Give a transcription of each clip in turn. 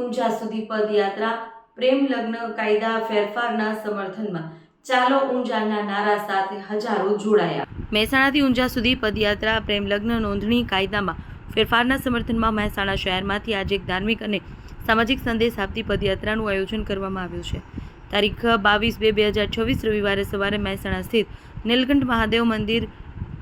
ઊંઝા સુધી પદયાત્રા પ્રેમ લગ્ન કાયદા ફેરફારના સમર્થનમાં ચાલો ઊંઝાના નારા સાથે હજારો જોડાયા। મહેસાણાથી ઊંઝા સુધી પદયાત્રા પ્રેમ લગ્ન નોંધણી કાયદામાં ફેરફારના સમર્થનમાં મહેસાણા શહેરમાંથી આજે એક ધાર્મિક અને સામાજિક સંદેશ આપતી પદયાત્રાનું આયોજન કરવામાં આવ્યું છે। તારીખ 22/2/2026 રવિવારે સવારે મહેસાણા સ્થિત નીલકંઠ મહાદેવ મંદિર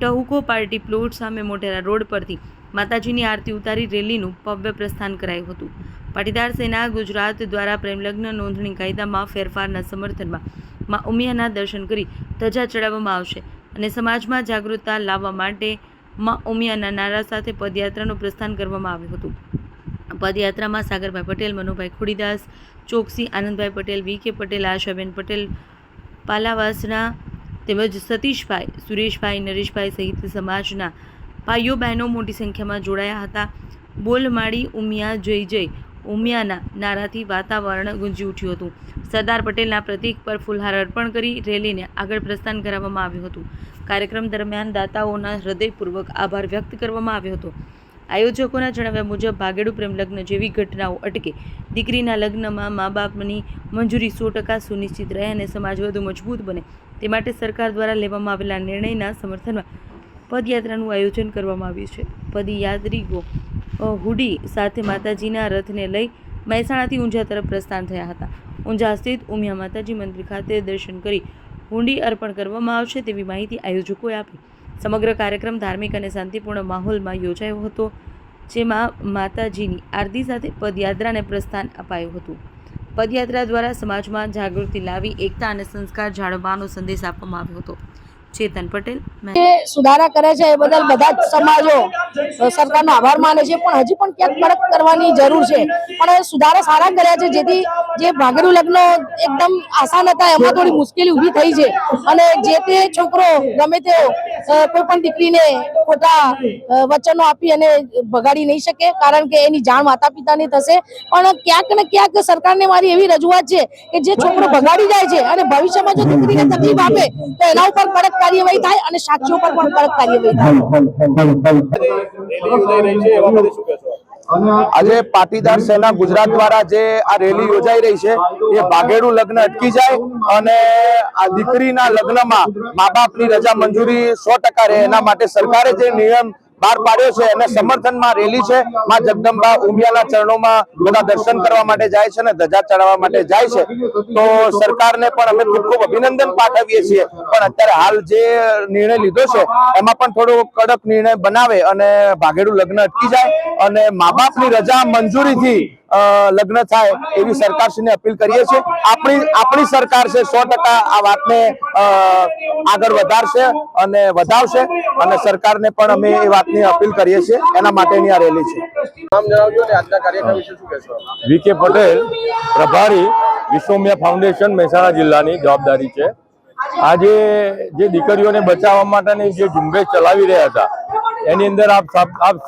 ટહુકો પાર્ટી પ્લોટ સામે મોટેરા રોડ પરથી માતાજીની આરતી ઉતારી રેલીનું ભવ્ય પ્રસ્થાન કરાયું હતું। પાટીદાર સેના ગુજરાત દ્વારા પ્રેમલગ્ન નોંધણી કાયદામાં ફેરફારના સમર્થનમાં માં ઉમિયાના દર્શન કરી ધજા ચડાવવામાં આવશે અને સમાજમાં જાગૃતતા લાવવા માટે માં ઉમિયાના નારા સાથે પદયાત્રાનું પ્રસ્થાન કરવામાં આવ્યું હતું। પદયાત્રામાં સાગરભાઈ પટેલ, મનુભાઈ ખોડીદાસ, ચોકસી, આનંદભાઈ પટેલ, વી.કે. પટેલ, આશાબેન પટેલ, પાલાવાસના તેમજ સતીશભાઈ, સુરેશભાઈ, નરેશભાઈ સહિત સમાજના ભાઈઓ બહેનો મોટી સંખ્યામાં જોડાયા હતા। બોલ માડી ઉમિયા જય જય ઉમિયાના નારાથી વાતાવરણ ગુંજી ઉઠ્યું હતું। સરદાર પટેલના પ્રતીક પર ફૂલહાર અર્પણ કરી રેલીને આગળ પ્રસ્થાન કરાવવામાં આવ્યું હતું। કાર્યક્રમ દરમિયાન દાતાઓના હૃદયપૂર્વક આભાર વ્યક્ત કરવામાં આવ્યો હતો। આયોજકોના જણાવ્યા મુજબ ભાગેડુ પ્રેમલગ્ન જેવી ઘટનાઓ અટકે, દીકરીના લગ્નમાં મા બાપની મંજૂરી 100% સુનિશ્ચિત રહે અને સમાજ વધુ મજબૂત બને તે માટે સરકાર દ્વારા લેવામાં આવેલા નિર્ણયના સમર્થનમાં પદયાત્રાનું આયોજન કરવામાં આવ્યું છે। પદયાત્રીઓ હુડી સાથે માતાજીના રથને લઈ મહેસાણાથી ઊંઝા તરફ પ્રસ્થાન થયા હતા। ઊંઝા સ્થિત ઉમિયા માતાજી મંદિર ખાતે દર્શન કરી હુંડી અર્પણ કરવામાં આવશે તેવી માહિતી આયોજકોએ આપી। સમગ્ર કાર્યક્રમ ધાર્મિક અને શાંતિપૂર્ણ માહોલમાં યોજાયો હતો, જેમાં માતાજીની આરતી સાથે પદયાત્રાને પ્રસ્થાન અપાયું હતું। પદયાત્રા દ્વારા સમાજમાં જાગૃતિ લાવી એકતા અને સંસ્કાર જાળવવાનો સંદેશ આપવામાં આવ્યો હતો। ચેતન પટેલ સુધારા કરે છે એ બદલ બધા જ સમાજો સરકારનો આભાર માને છે, પણ હજી પણ ક્યાંક કડક કરવાની જરૂર છે। પણ સુધારા સારા કર્યા છે, જેથી જે ભાગેડુ લગ્ન એકદમ આસાન હતા એમાં થોડી મુશ્કેલી ઊભી થઈ છે અને જે તે છોકરો ગમે તે કોઈ પણ દીકરીને ખોટા વચનો આપી અને બગાડી નહીં શકે, કારણ કે એની જાણ માતા પિતાની થશે। પણ ક્યાંક ને ક્યાંક સરકારને મારી એવી રજૂઆત છે કે જે છોકરો બગાડી જાય છે અને ભવિષ્યમાં જો દીકરીને તકલીફ આપે તો એના ઉપર કડક કાર્યવાહી થાય અને સાક્ષીઓ પર પણ કડક કાર્યવાહી થાય। આજે પાટીદાર સેના ગુજરાત દ્વારા જે આ રેલી યોજાઈ રહી છે એ ભાગેડુ લગ્ન અટકી જાય અને આ દીકરીના લગ્નમાં મા બાપની રજા મંજૂરી 100% રહે એના માટે સરકારે જે નિયમ બહાર પાડ્યો છે અને સમર્થનમાં રેલી છે। માં જગદંબા ઉમિયાના ચરણોમાં બધા દર્શન કરવા માટે જાય છે અને ધજા ચડાવવા માટે જાય છે। તો સરકારને પણ અમે ખૂબ ખૂબ અભિનંદન પાઠવીએ છીએ, પણ અત્યારે હાલ જે નિર્ણય લીધો છે એમાં પણ થોડો કડક નિર્ણય બનાવે અને ભાગેડુ લગ્ન અટકી જાય અને મા બાપની રજા મંજૂરીથી લગ્ન થાય એવી સરકારશ્રીને અપીલ કરીએ છીએ। આપણી સરકાર છે 100% આ વાતને આગળ વધારશે અને વધાવશે અને સરકારને પણ અમે એ વાતની અપીલ કરીએ છીએ, એના માટેની આ રેલી છે। નામ જણાવજો ને આજના કાર્યક્રમ વિશે શું કહેશો? વી.કે. પટેલ, પ્રભારી, વિશ્વ ઉમિયા ફાઉન્ડેશન, મહેસાણા જિલ્લાની જવાબદારી છે। આજે જે દીકરીઓને બચાવવા માટેની જે ઝુંબેશ ચલાવી રહ્યા હતા એની અંદર આપ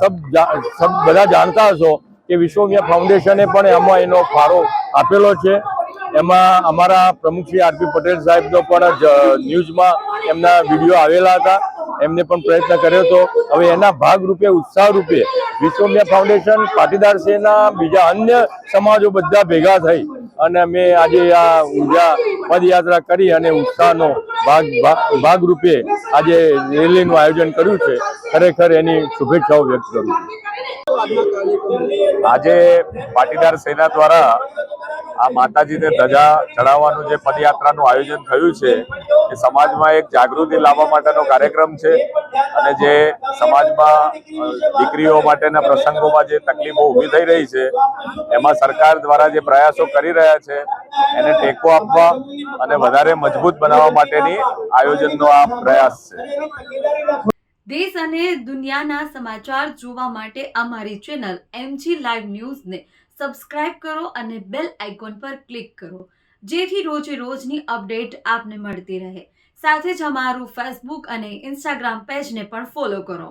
સબ બધા જાણતા હશો કે વિશ્વ ઉમિયા ફાઉન્ડેશને પણ એમાં એનો ફાળો આપેલો છે। એમાં અમારા પ્રમુખ શ્રી આર.પી. પટેલ સાહેબનો પણ ન્યૂઝમાં એમના વિડીયો આવેલા હતા, એમને પણ પ્રયત્ન કર્યો હતો। હવે એના ભાગરૂપે ઉત્સાહ રૂપે વિશ્વ ઉમિયા ફાઉન્ડેશન, પાટીદાર સેના, બીજા અન્ય સમાજો બધા ભેગા થઈ અને અમે આજે આ ઊંઝા પદયાત્રા કરી અને ઉત્સાહનો ભાગરૂપે આજે રેલીનું આયોજન કર્યું છે। ખરેખર એની શુભેચ્છાઓ વ્યક્ત કરું છું। આજે પાટીદાર સેના દ્વારા આ માતાજીને ધજા ચડાવવાનું જે પદયાત્રાનું આયોજન થયું છે એ સમાજમાં એક જાગૃતિ લાવવા માટેનો કાર્યક્રમ છે અને જે સમાજમાં દીકરીઓ માટેના પ્રસંગોમાં જે તકલીફો ઊભી થઈ રહી છે એમાં સરકાર દ્વારા જે પ્રયાસો કરી રહ્યા છે એને ટેકો આપવા અને વધારે મજબૂત બનાવવા માટેની આયોજનનો આ પ્રયાસ છે। દેશ અને દુનિયાના સમાચાર જોવા માટે અમારી ચેનલ MG લાઈવ ન્યૂઝને સબસ્ક્રાઇબ કરો અને બેલ આઇકોન પર ક્લિક કરો, જેથી રોજે રોજની અપડેટ આપને મળતી રહે। સાથે જ અમારું ફેસબુક અને ઇન્સ્ટાગ્રામ પેજને પણ ફોલો કરો।